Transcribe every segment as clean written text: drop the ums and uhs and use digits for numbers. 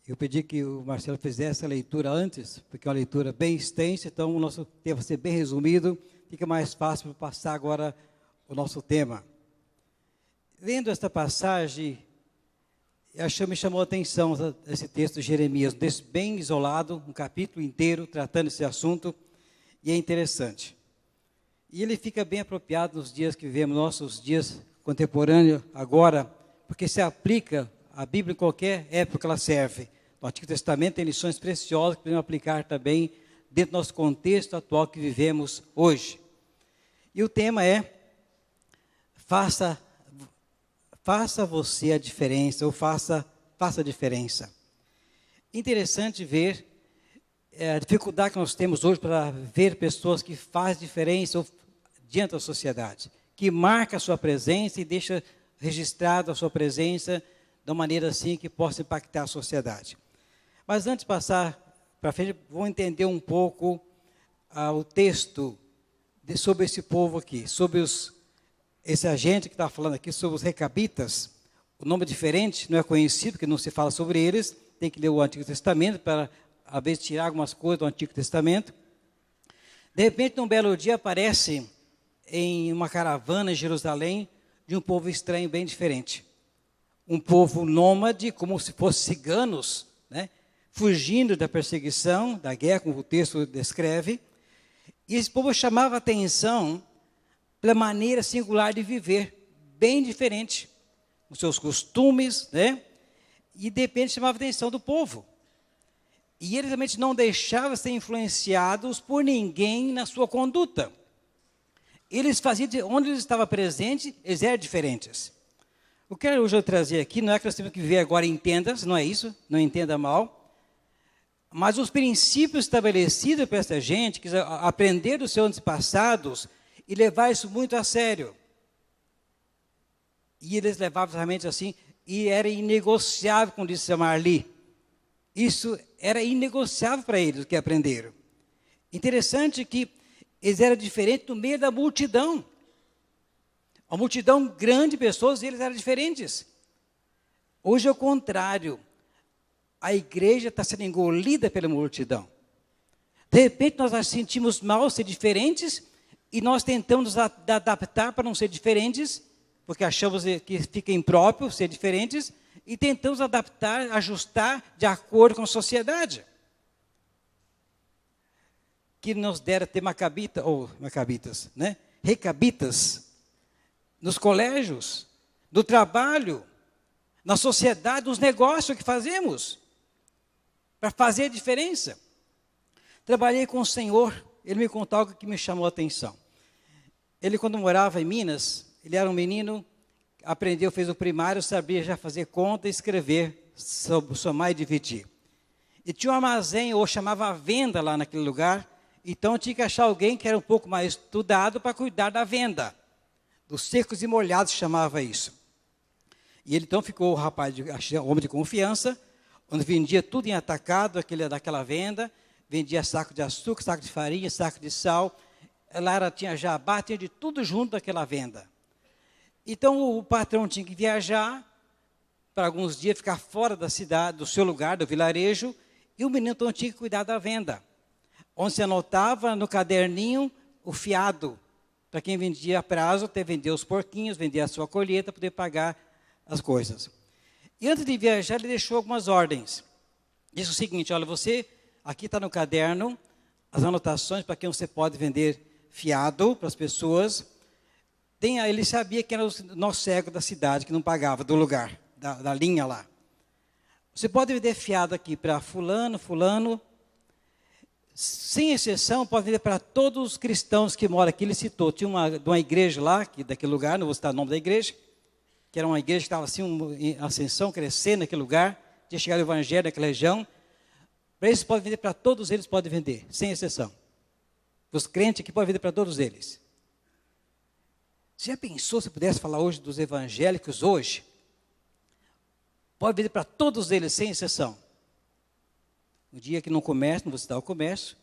Eu pedi que o Marcelo fizesse a leitura antes, porque é uma leitura bem extensa, então o nosso tema vai ser bem resumido, fica mais fácil para passar agora o nosso tema. Lendo esta passagem, me chamou a atenção esse texto de Jeremias, um texto bem isolado, um capítulo inteiro tratando esse assunto, e é interessante. E ele fica bem apropriado nos dias que vivemos, nossos dias contemporâneos agora, porque se aplica a Bíblia em qualquer época ela serve. No Antigo Testamento tem lições preciosas que podemos aplicar também dentro do nosso contexto atual que vivemos hoje. E o tema é, faça você a diferença, ou faça a diferença. Interessante ver a dificuldade que nós temos hoje para ver pessoas que fazem diferença diante da sociedade, que marca a sua presença e deixa registrado a sua presença de uma maneira assim que possa impactar a sociedade. Mas antes de passar para frente, vou entender um pouco o texto sobre esse povo aqui, sobre esse agente que está falando aqui, sobre os recabitas. O nome é diferente, não é conhecido, porque não se fala sobre eles, tem que ler o Antigo Testamento para, às vezes, tirar algumas coisas do Antigo Testamento. De repente, num belo dia, aparece em uma caravana em Jerusalém de um povo estranho, bem diferente. Um povo nômade, como se fossem ciganos, né? Fugindo da perseguição, da guerra, como o texto descreve. E esse povo chamava a atenção pela maneira singular de viver, bem diferente, os seus costumes, né? E de repente chamava a atenção do povo. E eles realmente não deixavam ser influenciados por ninguém na sua conduta. Eles faziam, onde eles estavam presentes, eles eram diferentes. O que eu quero trazer aqui, não é que nós temos que viver agora em tendas, não é isso, não entenda mal. Mas os princípios estabelecidos para essa gente, que aprender dos seus antepassados e levar isso muito a sério. E eles levavam realmente assim, e era inegociável, como disse a Marli. Isso era inegociável para eles, o que aprenderam. Interessante que eles eram diferentes no meio da multidão. A multidão grande de pessoas, eles eram diferentes. Hoje é o contrário. A igreja está sendo engolida pela multidão. De repente, nós nos sentimos mal ser diferentes e nós tentamos nos adaptar para não ser diferentes, porque achamos que fica impróprio ser diferentes, e tentamos adaptar, ajustar de acordo com a sociedade. Que nos dera ter macabitas, né? Recabitas, nos colégios, no trabalho, na sociedade, nos negócios que fazemos, para fazer a diferença. Trabalhei com o Senhor, ele me contou algo que me chamou a atenção. Ele, quando morava em Minas, ele era um menino, aprendeu, fez o primário, sabia já fazer conta e escrever, somar e dividir. E tinha um armazém, ou chamava venda lá naquele lugar, então tinha que achar alguém que era um pouco mais estudado para cuidar da venda. Dos secos e molhados chamava isso. E ele então ficou o rapaz, homem de confiança, onde vendia tudo em atacado, daquela venda, vendia saco de açúcar, saco de farinha, saco de sal, lá tinha jabá, tinha de tudo junto daquela venda. Então o patrão tinha que viajar para alguns dias, ficar fora da cidade, do seu lugar, do vilarejo, e o menino então tinha que cuidar da venda, onde se anotava no caderninho o fiado, para quem vendia a prazo, até vender os porquinhos, vender a sua colheita, poder pagar as coisas. E antes de viajar, ele deixou algumas ordens. Disse o seguinte, olha, você, aqui está no caderno, as anotações para quem você pode vender fiado para as pessoas. Ele sabia que era o nó cego da cidade, que não pagava do lugar, da linha lá. Você pode vender fiado aqui para fulano, sem exceção, pode vender para todos os cristãos que moram aqui. Ele citou, tinha uma igreja lá, daquele lugar, não vou citar o nome da igreja, que era uma igreja que estava assim, em ascensão, crescendo naquele lugar, tinha chegado o evangelho naquela região. Para eles pode vender para todos eles, pode vender, sem exceção. Os crentes aqui podem vender para todos eles. Você já pensou se pudesse falar hoje dos evangélicos hoje? Pode vender para todos eles, sem exceção. Um dia que no comércio, não vou citar o comércio,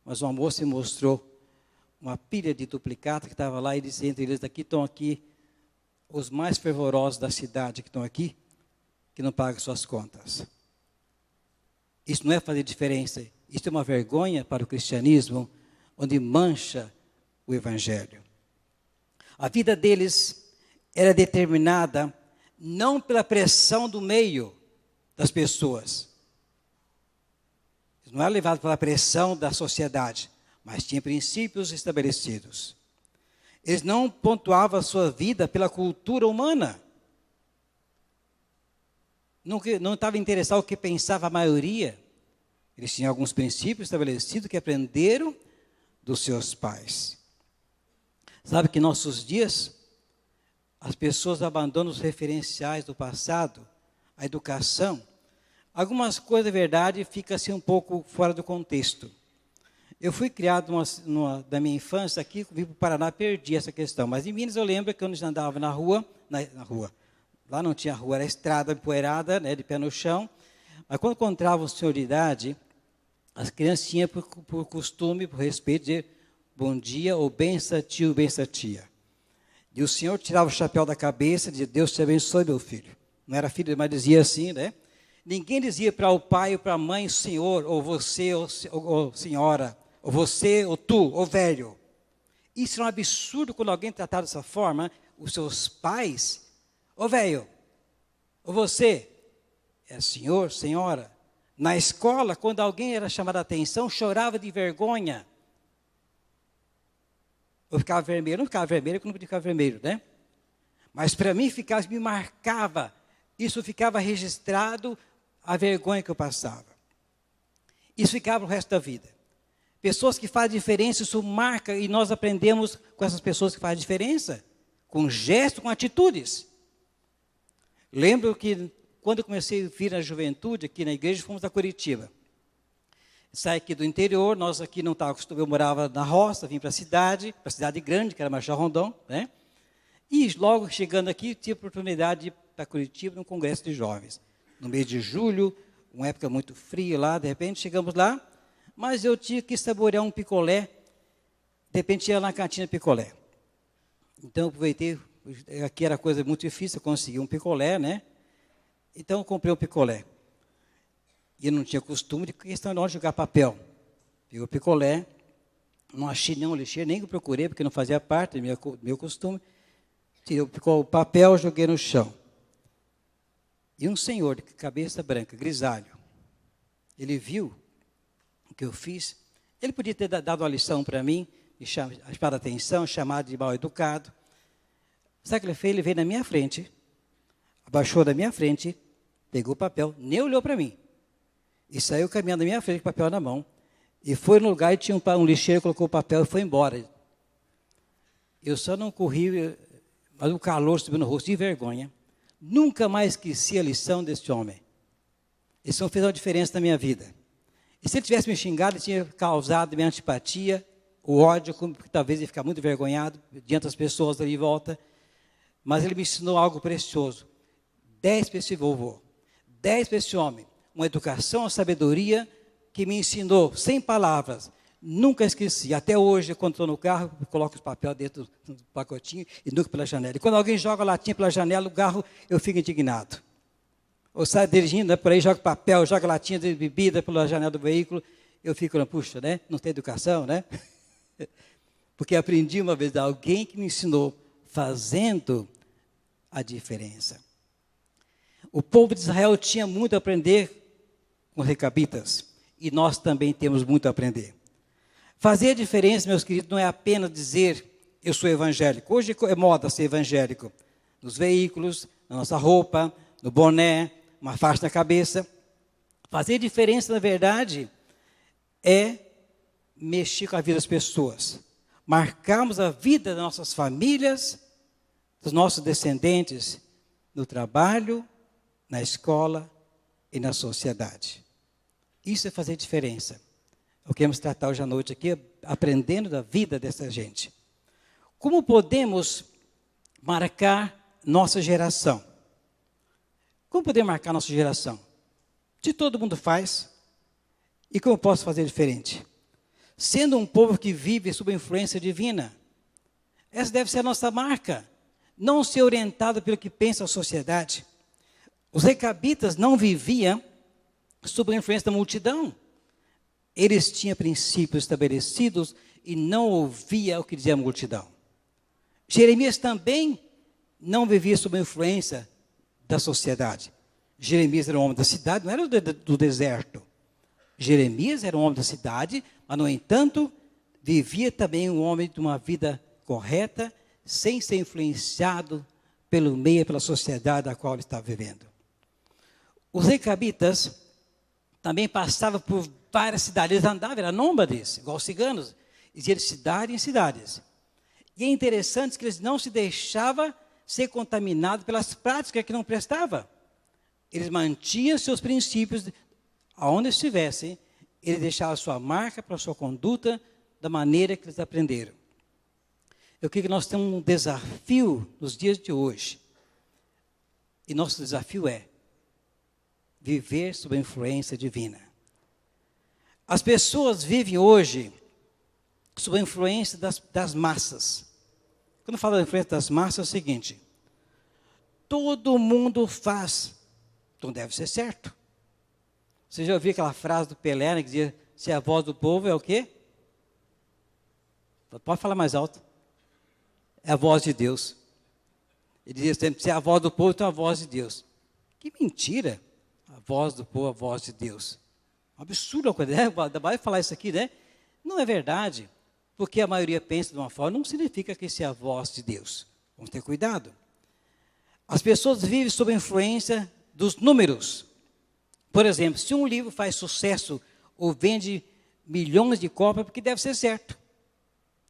mas uma moça me mostrou uma pilha de duplicata que estava lá e disse, entre eles daqui estão aqui os mais fervorosos da cidade que estão aqui, que não pagam suas contas. Isso não é fazer diferença. Isso é uma vergonha para o cristianismo, onde mancha o evangelho. A vida deles era determinada não pela pressão do meio das pessoas. Não era levado pela pressão da sociedade, mas tinha princípios estabelecidos. Eles não pontuavam a sua vida pela cultura humana. Não estava interessado no que pensava a maioria. Eles tinham alguns princípios estabelecidos que aprenderam dos seus pais. Sabe que em nossos dias, as pessoas abandonam os referenciais do passado, a educação. Algumas coisas, de verdade, ficam assim um pouco fora do contexto. Eu fui criado da minha infância aqui, vim para o Paraná, perdi essa questão. Mas em Minas eu lembro que quando eu andava na rua, lá não tinha rua, era estrada empoeirada, né, de pé no chão. Mas quando encontrava um senhor de idade, as crianças tinham por costume, por respeito, dizer bom dia ou benção tio, benção tia. E o senhor tirava o chapéu da cabeça e dizia, Deus te abençoe, meu filho. Não era filho, mas dizia assim, né? Ninguém dizia para o pai ou para a mãe, senhor, ou você, ou senhora, ou você, ou tu, ou velho. Isso é um absurdo quando alguém tratar dessa forma, os seus pais, ô velho, ou você, é senhor, senhora. Na escola, quando alguém era chamado a atenção, chorava de vergonha. Eu ficava vermelho, não ficava vermelho, porque não podia ficar vermelho, né? Mas para mim, me marcava. Isso ficava registrado, a vergonha que eu passava. Isso ficava o resto da vida. Pessoas que fazem diferença, isso marca, e nós aprendemos com essas pessoas que fazem diferença, com gestos, com atitudes. Lembro que quando eu comecei a vir na juventude, aqui na igreja, fomos a Curitiba. Saí aqui do interior, nós aqui não estávamos acostumados, eu morava na roça, vim para a cidade grande, que era Marechal Rondon, né? E logo chegando aqui, tive a oportunidade de ir para Curitiba, num congresso de jovens. No mês de julho, uma época muito fria lá, de repente chegamos lá, mas eu tinha que saborear um picolé, de repente ia lá na cantina picolé. Então eu aproveitei, aqui era coisa muito difícil, eu consegui um picolé, né? Então eu comprei um picolé. E eu não tinha costume de questão de onde jogar papel. Peguei o picolé, não achei nenhum lixeiro, nem que procurei, porque não fazia parte do meu costume. Tirei o papel, joguei no chão. E um senhor de cabeça branca, grisalho, ele viu o que eu fiz. Ele podia ter dado uma lição para mim, me chamado a atenção, chamado de mal educado. Sabe o que ele fez? Ele veio na minha frente, abaixou da minha frente, pegou o papel, nem olhou para mim. E saiu caminhando na minha frente com o papel na mão. E foi no lugar e tinha um lixeiro, colocou o papel e foi embora. Eu só não corri, mas o calor subiu no rosto de vergonha. Nunca mais esqueci a lição desse homem. Esse homem fez uma diferença na minha vida. E se ele tivesse me xingado, ele tinha causado minha antipatia, o ódio, porque talvez ia ficar muito envergonhado diante das pessoas ali em volta. Mas ele me ensinou algo precioso. 10 para esse vovô, 10 para esse homem. Uma educação, uma sabedoria que me ensinou, sem palavras, nunca esqueci. Até hoje, quando estou no carro, coloco os papéis dentro do pacotinho e nunca pela janela. E quando alguém joga a latinha pela janela do carro, eu fico indignado. Ou sai dirigindo, né, por aí, joga papel, joga latinha de bebida pela janela do veículo, eu fico, puxa, né? Não tem educação, né? Porque aprendi uma vez de alguém que me ensinou, fazendo a diferença. O povo de Israel tinha muito a aprender com os recabitas, e nós também temos muito a aprender. Fazer a diferença, meus queridos, não é apenas dizer, eu sou evangélico. Hoje é moda ser evangélico. Nos veículos, na nossa roupa, no boné, uma faixa na cabeça. Fazer diferença, na verdade, é mexer com a vida das pessoas. Marcarmos a vida das nossas famílias, dos nossos descendentes, no trabalho, na escola e na sociedade. Isso é fazer diferença. O que vamos tratar hoje à noite aqui, aprendendo da vida dessa gente. Como podemos marcar nossa geração? Como podemos marcar nossa geração? Se todo mundo faz, e como eu posso fazer diferente? Sendo um povo que vive sob a influência divina. Essa deve ser a nossa marca. Não ser orientado pelo que pensa a sociedade. Os recabitas não viviam sob a influência da multidão. Eles tinham princípios estabelecidos e não ouvia o que dizia a multidão. Jeremias também não vivia sob a influência da sociedade. Jeremias era um homem da cidade, não era do deserto. Jeremias era um homem da cidade, mas, no entanto, vivia também um homem de uma vida correta, sem ser influenciado pelo meio, pela sociedade a qual ele estava vivendo. Os recabitas também passavam por várias cidades, eles andavam, eram nômades, igual os ciganos, eles iam de cidade em cidades. E é interessante que eles não se deixavam ser contaminados pelas práticas que não prestavam. Eles mantinham seus princípios, aonde estivessem, eles deixavam a sua marca para a sua conduta, da maneira que eles aprenderam. Eu creio que nós temos um desafio nos dias de hoje. E nosso desafio é viver sob a influência divina. As pessoas vivem hoje sob a influência das massas. Quando eu falo da influência das massas, é o seguinte: todo mundo faz, então deve ser certo. Você já ouviu aquela frase do Pelé, né, que dizia, se a voz do povo é o quê? Pode falar mais alto. É a voz de Deus. Ele dizia sempre, se é a voz do povo, então é a voz de Deus. Que mentira! A voz do povo, a voz de Deus. Um absurdo uma coisa, né? Vai falar isso aqui, né? Não é verdade. Porque a maioria pensa de uma forma, não significa que isso é a voz de Deus. Vamos ter cuidado. As pessoas vivem sob a influência dos números. Por exemplo, se um livro faz sucesso ou vende milhões de cópias, porque deve ser certo.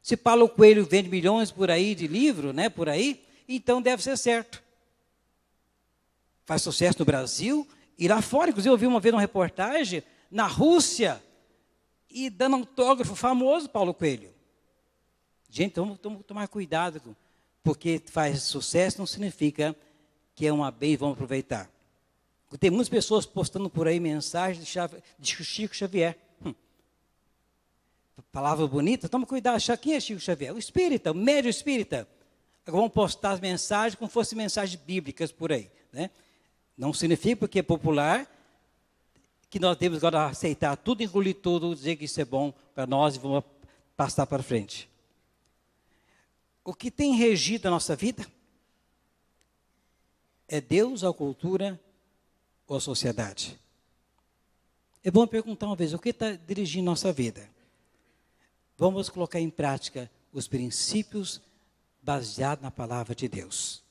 Se Paulo Coelho vende milhões por aí de livro, né, por aí, então deve ser certo. Faz sucesso no Brasil e lá fora. Inclusive, eu vi uma vez uma reportagem na Rússia e dando autógrafo famoso, Paulo Coelho. Gente, então vamos tomar cuidado, porque faz sucesso não significa que é uma bem, vamos aproveitar. Tem muitas pessoas postando por aí mensagens de Chico Xavier. Palavra bonita, toma cuidado, quem é Chico Xavier? O espírita, o médium espírita. Agora vão postar as mensagens como se fossem mensagens bíblicas por aí, né? Não significa, porque é popular, que nós temos agora aceitar tudo, engolir tudo, dizer que isso é bom para nós e vamos passar para frente. O que tem regido a nossa vida é Deus, a cultura ou a sociedade? É bom perguntar uma vez, o que está dirigindo nossa vida? Vamos colocar em prática os princípios baseados na palavra de Deus.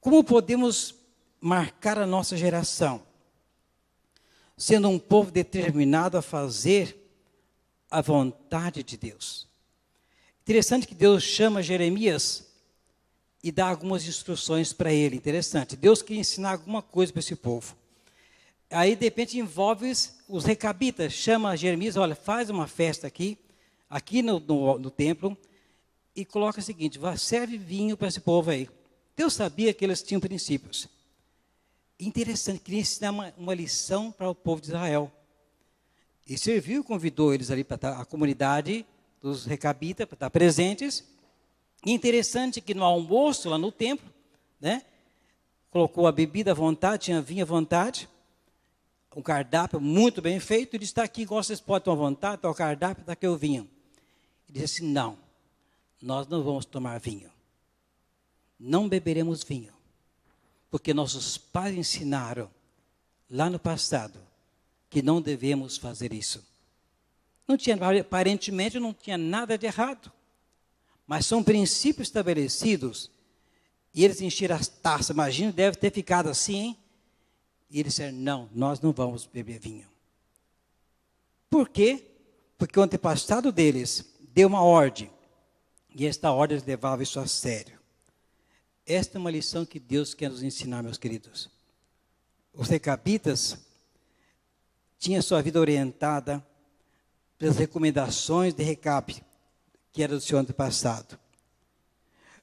Como podemos marcar a nossa geração? Sendo um povo determinado a fazer a vontade de Deus. Interessante que Deus chama Jeremias e dá algumas instruções para ele. Interessante. Deus queria ensinar alguma coisa para esse povo. Aí, de repente, envolve os recabitas. Chama Jeremias, olha, faz uma festa aqui no templo, e coloca o seguinte, serve vinho para esse povo aí. Deus sabia que eles tinham princípios. Interessante, queria ensinar uma lição para o povo de Israel. E serviu, convidou eles ali para a comunidade dos recabitas, para estar presentes. E interessante que no almoço, lá no templo, né, colocou a bebida à vontade, tinha vinho à vontade, um cardápio muito bem feito. Ele está aqui, igual vocês podem tomar à vontade, está o cardápio, está aqui o vinho. Ele disse assim, não, nós não vamos tomar vinho. Não beberemos vinho. Porque nossos pais ensinaram, lá no passado, que não devemos fazer isso. Aparentemente não tinha nada de errado. Mas são princípios estabelecidos. E eles encheram as taças, imagina, deve ter ficado assim, hein? E eles disseram, não, nós não vamos beber vinho. Por quê? Porque o antepassado deles deu uma ordem. E esta ordem eles levavam isso a sério. Esta é uma lição que Deus quer nos ensinar, meus queridos. Os recabitas tinham sua vida orientada pelas recomendações de Recabe, que era do seu antepassado.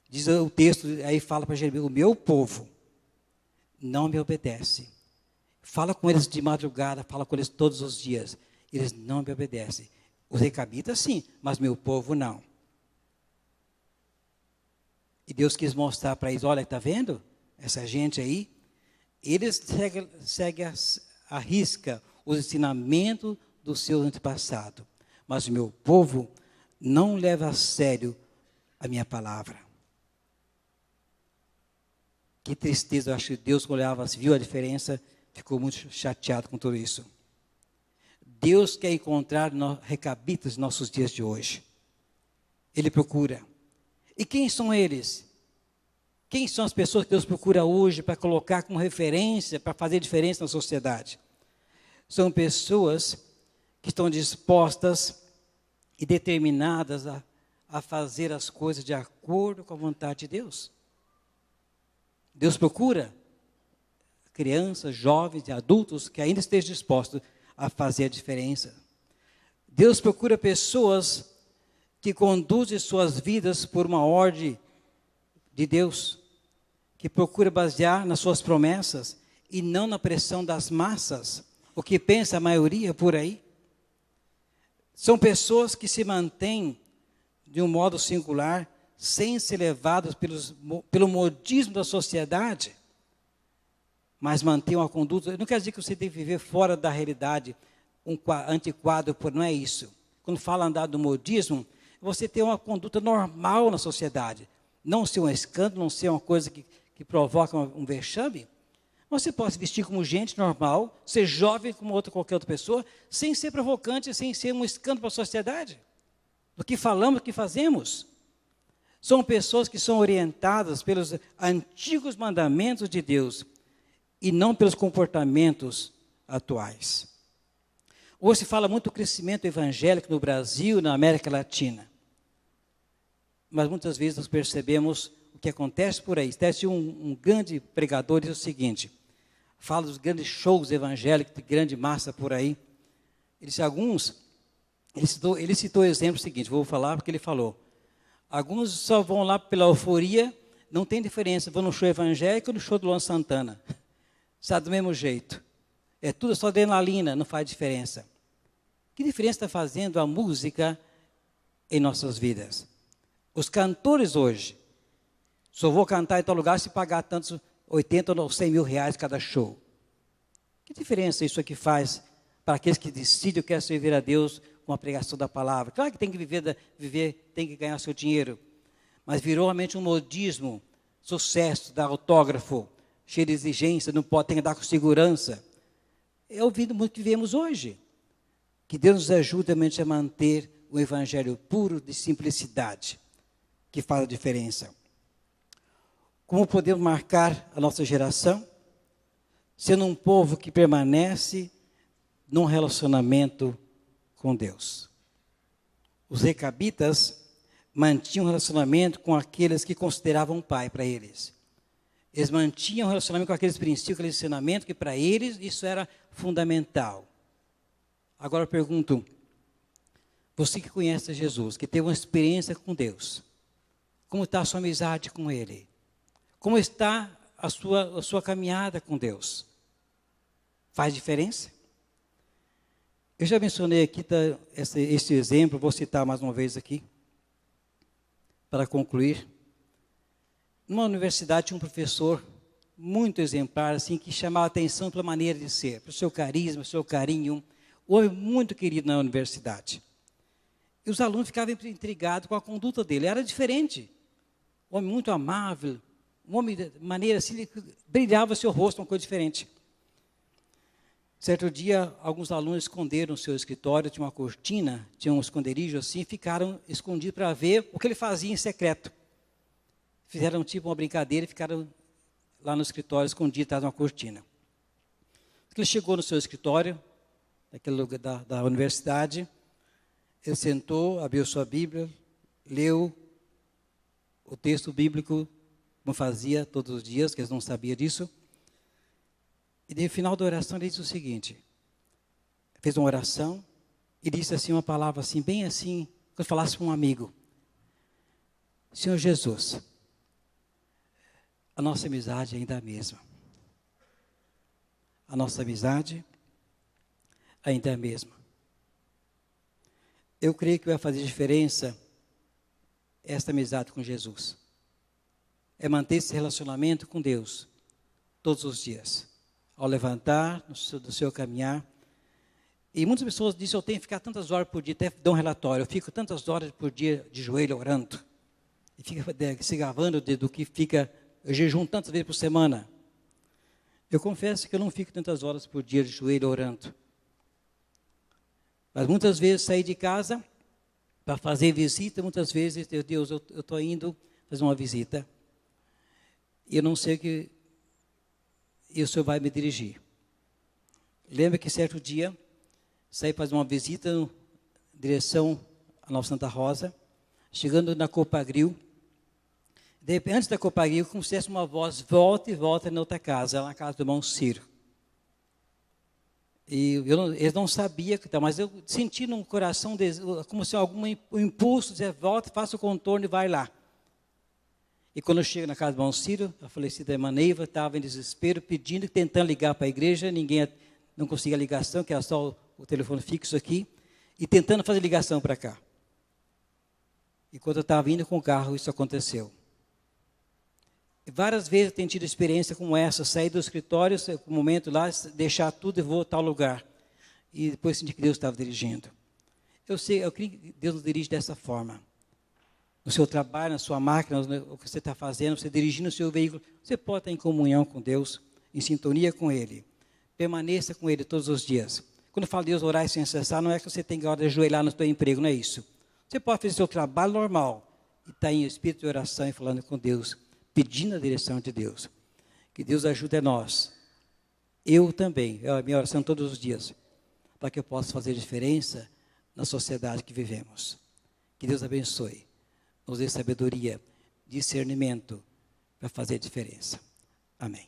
Diz o texto, aí fala para Jeremias, o meu povo não me obedece. Fala com eles de madrugada, fala com eles todos os dias. Eles não me obedecem. Os recabitas sim, mas meu povo não. E Deus quis mostrar para eles, olha, está vendo? Essa gente aí, eles seguem à risca os ensinamentos do seu antepassado, mas o meu povo não leva a sério a minha palavra. Que tristeza, eu acho que Deus olhava, viu a diferença, ficou muito chateado com tudo isso. Deus quer encontrar recabitas nos nossos dias de hoje. Ele procura. E quem são eles? Quem são as pessoas que Deus procura hoje para colocar como referência, para fazer diferença na sociedade? São pessoas que estão dispostas e determinadas a fazer as coisas de acordo com a vontade de Deus. Deus procura crianças, jovens e adultos que ainda estejam dispostos a fazer a diferença. Deus procura pessoas que conduzem suas vidas por uma ordem de Deus, que procura basear nas suas promessas e não na pressão das massas, o que pensa a maioria por aí. São pessoas que se mantêm de um modo singular, sem ser levadas pelo modismo da sociedade, mas mantêm uma conduta. Não quer dizer que você tem que viver fora da realidade, um antiquado, não é isso. Quando fala andar do modismo, você tem uma conduta normal na sociedade. Não ser um escândalo, não ser uma coisa que provoca um vexame. Você pode se vestir como gente normal, ser jovem como qualquer outra pessoa, sem ser provocante, sem ser um escândalo para a sociedade. Do que falamos, do que fazemos. São pessoas que são orientadas pelos antigos mandamentos de Deus e não pelos comportamentos atuais. Hoje se fala muito do crescimento evangélico no Brasil, na América Latina. Mas muitas vezes nós percebemos o que acontece por aí. Um grande pregador diz o seguinte, fala dos grandes shows evangélicos, de grande massa por aí. Ele disse, ele citou o exemplo seguinte, vou falar porque ele falou. Alguns só vão lá pela euforia, não tem diferença, vão no show evangélico ou no show do Luan Santana. Sabe, do mesmo jeito. É tudo só adrenalina, não faz diferença. Que diferença está fazendo a música em nossas vidas? Os cantores hoje, só vou cantar em tal lugar se pagar tantos 80 ou 100 mil reais cada show. Que diferença isso aqui faz para aqueles que decidem que querem servir a Deus com a pregação da palavra? Claro que tem que viver, tem que ganhar seu dinheiro, mas virou realmente um modismo, sucesso, dar autógrafo, cheio de exigência, não pode, tem que dar com segurança. É ouvindo muito que vivemos hoje. Que Deus nos ajude realmente a manter o evangelho puro de simplicidade, que faz a diferença. Como podemos marcar a nossa geração? Sendo um povo que permanece num relacionamento com Deus. Os recabitas mantinham um relacionamento com aqueles que consideravam pai para eles. Eles mantinham um relacionamento com aqueles princípios, aquele ensinamento que para eles isso era fundamental. Agora eu pergunto, você que conhece Jesus, que teve uma experiência com Deus, como está a sua amizade com Ele? Como está a sua caminhada com Deus? Faz diferença? Eu já mencionei aqui esse exemplo, vou citar mais uma vez aqui, para concluir. Numa universidade tinha um professor muito exemplar, assim, que chamava a atenção pela maneira de ser, pelo seu carisma, pelo seu carinho, um homem muito querido na universidade. E os alunos ficavam intrigados com a conduta dele, era diferente. Um homem muito amável, um homem de maneira assim, brilhava seu rosto, uma coisa diferente. Certo dia, alguns alunos esconderam o seu escritório, tinha uma cortina, tinha um esconderijo assim, ficaram escondidos para ver o que ele fazia em secreto. Fizeram tipo uma brincadeira e ficaram lá no escritório escondidos atrás de uma cortina. Ele chegou no seu escritório, naquele lugar da universidade, ele sentou, abriu sua Bíblia, leu o texto bíblico, como fazia todos os dias, que eles não sabiam disso. E no final da oração ele disse o seguinte, fez uma oração e disse assim uma palavra assim, bem assim, quando falasse com um amigo. Senhor Jesus, a nossa amizade ainda é a mesma. A nossa amizade ainda é a mesma. Eu creio que vai fazer diferença esta amizade com Jesus. É manter esse relacionamento com Deus todos os dias. ao levantar, do seu caminhar. E muitas pessoas dizem, eu tenho que ficar tantas horas por dia, até dão um relatório, eu fico tantas horas por dia de joelho orando. E fica se gravando do que fica, eu jejuo tantas vezes por semana. Eu confesso que eu não fico tantas horas por dia de joelho orando. Mas muitas vezes saí de casa para fazer visita, muitas vezes, Deus, eu estou indo fazer uma visita. E eu não sei o que e o Senhor vai me dirigir. Lembra que certo dia, saí para fazer uma visita em direção à Nova Santa Rosa, chegando na Copagril. De repente, antes da Copagril, como se tivesse uma voz, volta e volta na outra casa, na casa do irmão Ciro. E eles não sabiam, mas eu senti no coração, como se algum impulso, dizer, volta, faça o contorno e vai lá. E quando eu chego na casa do irmão Ciro, a falecida irmã Neiva estava em desespero, pedindo, tentando ligar para a igreja, ninguém não conseguia ligação, que era só o telefone fixo aqui, e tentando fazer ligação para cá. E quando eu estava indo com o carro, isso aconteceu. E várias vezes eu tenho tido experiência como essa, sair do escritório, um momento lá, deixar tudo e vou a tal lugar. E depois senti que Deus estava dirigindo. Eu creio que Deus nos dirige dessa forma. No seu trabalho, na sua máquina, o que você está fazendo, você dirigindo o seu veículo, você pode estar em comunhão com Deus, em sintonia com Ele. Permaneça com Ele todos os dias. Quando eu falo de Deus orar sem cessar, não é que você tem que ajoelhar no seu emprego, não é isso. Você pode fazer seu trabalho normal e estar em espírito de oração e falando com Deus, pedindo a direção de Deus. Que Deus ajude a nós. Eu também, é a minha oração todos os dias, para que eu possa fazer diferença na sociedade que vivemos. Que Deus abençoe. Nos dê sabedoria, discernimento para fazer diferença. Amém.